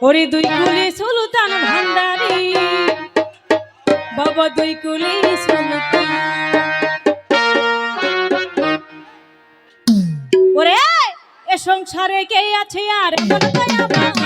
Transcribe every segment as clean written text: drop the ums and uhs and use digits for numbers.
ওরে দুই কুলি সুলতান ভান্ডারি বাবা দুই কুলি সুলতান ওরে এ সংসারে কে আছে আর এমন দয়াবান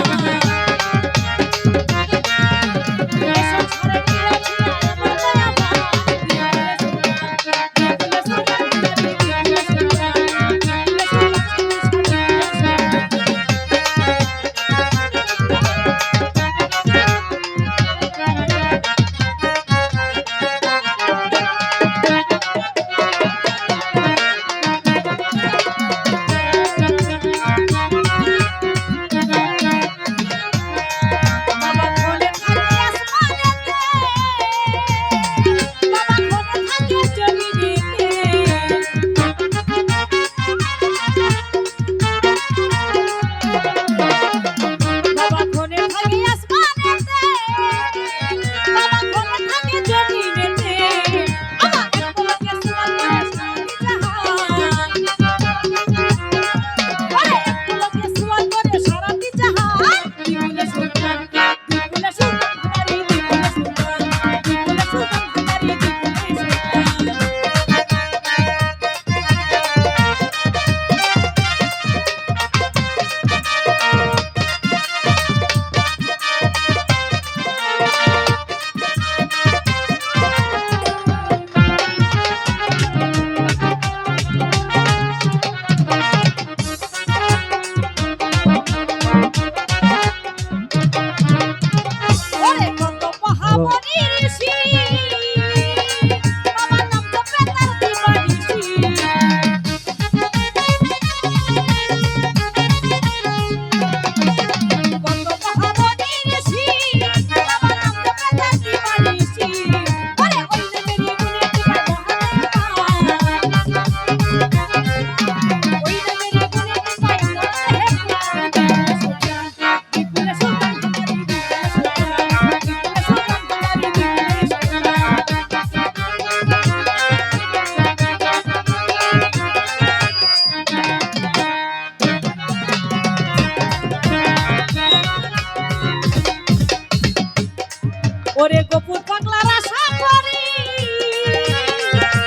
ওরে গোপুর পাগলার আশা করি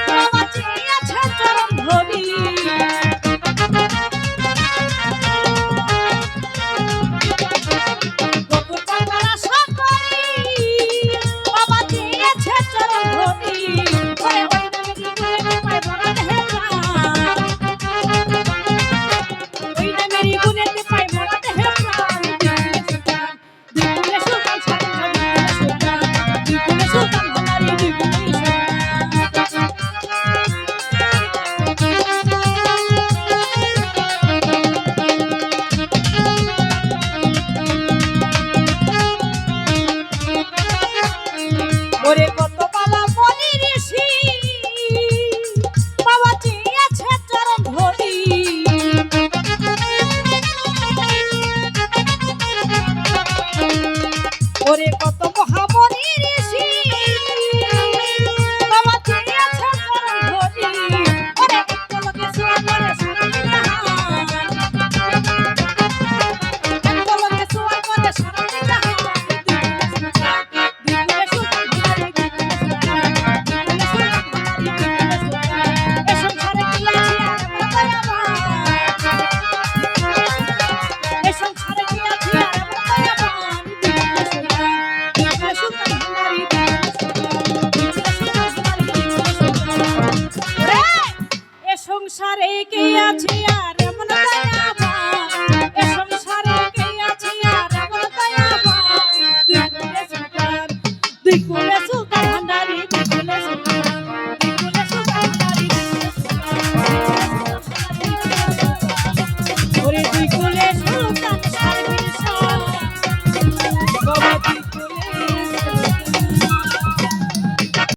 বাবা চেয়েছে চরণ ধরি গোপুর পাগলার আশা করি বাবা চেয়েছে চরণ ধরি ওরে ওই নামেরই গুণে পায় ভরা দেহে প্রাণ ওই নামেরই গুণেতে পায় ভরা দেহে প্রাণ দিকুলে সুলতান সুলতান ভান্ডারি দিকুলে ওরে কত